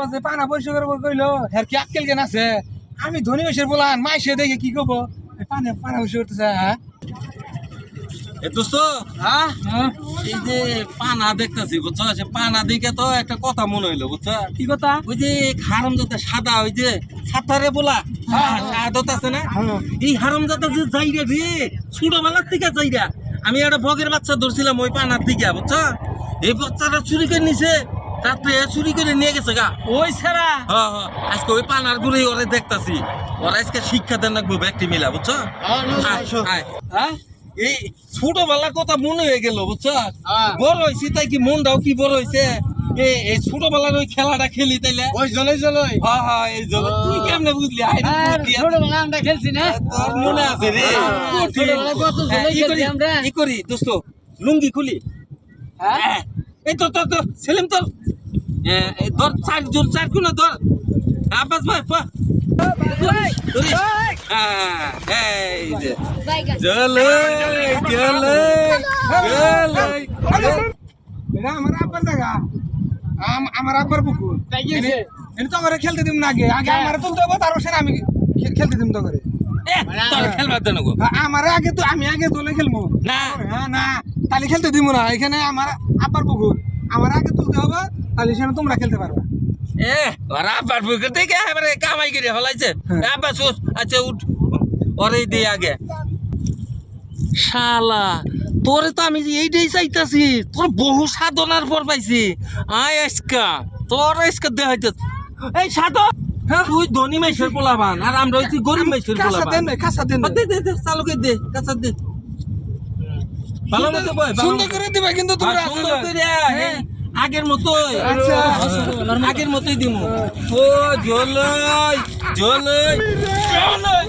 যে পানা পরিষ্কার করবো কইলো হ্যাঁ কি আক্কেল কেন আছে আমি ধনী মেশের বলান মাইসে দেখে কি করবো পানা পানা পরিষ্কার করতেছে হ্যাঁ এ দোস্ত হ্যাঁ এই যে পানা দেখতেছি বুঝছো সে পানা দেখে তো একটা কথা মনে হইলো বুঝছো কি কথা ওই যে হারামজাদা সাদা ওই যে ছাতারে বলা সাদত আছে না এই হারামজাদা যে যাইরা রে ছোটবেলার থেকে যাইরা আমি একটা বগের বাচ্চা ধরছিলাম ওই পানার দিকে বুঝছো এই বাচ্চাটা চুরি করে নিছে তারপরে চুরি করে নিয়ে গেছে গা ওই ছাড়া হ্যাঁ হ্যাঁ আজকে ওই পানার গুড়ি ওরা দেখতাছি ওরা আজকে শিক্ষা দেন রাখবো ব্যক্তি মিলা বুঝছো হ্যাঁ এই ছোটবেলার কথা মনে হয়ে গেল বুঝছো বড় হয়েছি তাই কি মনটাও কি বড় হয়েছে এই ছোটবেলার ওই খেলাটা খেলি তাইলে ওই জলই জলই হ্যাঁ হ্যাঁ এই জল তুই কেমনে বুঝলি ছোটবেলা আমরা খেলছি না তোর মনে আছে রে ছোটবেলা কত জলই খেলছি আমরা কি করি দোস্ত লুঙ্গি খুলি হ্যাঁ এই তো তো সেলিম তোর ধর চার কোনা ধর আব্বাস ভাই পা আমার আব্বার জায়গা আমার আব্বার পুকুর তো আমার খেলতে দিব না আগে আগে আমার তুলতে হবো তারপর সেটা আমি খেলতে দিব তো করে খেলবার দেন আমার আগে তো আমি আগে দলে খেলবো না হ্যাঁ না তাহলে খেলতে দিব না এখানে আমার আব্বার পুকুর আমার আগে তুলতে হবে তাহলে সেখানে তোমরা খেলতে পারবে ওরা আব্বার পুকুর থেকে এবারে কামাই করে ফেলাইছে আব্বাস আচ্ছা উঠ ওরে দিয়ে আগে শালা তোরে তো আমি এইটাই চাইতাছি তোর বহু সাধনার পর পাইছি আয় আজকা তোর আজকা দেখাইতে এই সাধন তুই ধনী মাইসের পোলাবান আর আমরা হইছি গরিব মাইসের পোলাবান কাঁচা দেন দে চালুকে দে কাঁচা দে ভালো মতো বয় সুন্দর করে দিবা কিন্তু তোমরা সুন্দর করে আগের মতোই আচ্ছা আগের মতোই দিমু ও জলই জলই জলই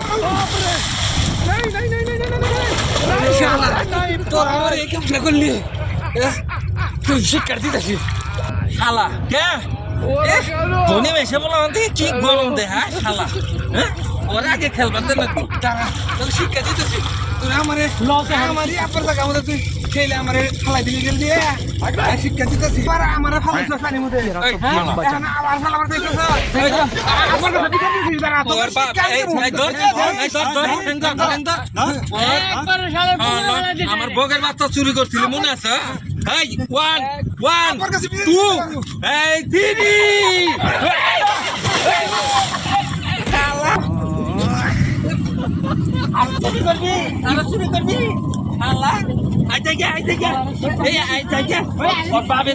তোর আমার এই কামটা করলি তুই শিক্ষার দিতেছিস শালা কে ধনী মেসে বলা থেকে কি গরম দে হ্যাঁ শালা হ্যাঁ ওরা আগে খেলবার দেন না তোর শিক্ষা দিতেছিস তুই আমার আমারই আপনার জায়গা আমাদের তুই খেলে আমার ফালাই দিলি গেল দিয়ে শিক্ষা দিতেছিস আমার ফালাই পানির মধ্যে আবার ফালাবার আমার বগের বাচ্চা চুরি করছিল মনে আছে এই ওয়ান ওয়ান টু এই থ্রি চুরি করবি আর চুরি করবি আল্লাহ আই থেকে এই আই থেকে ওর বাবে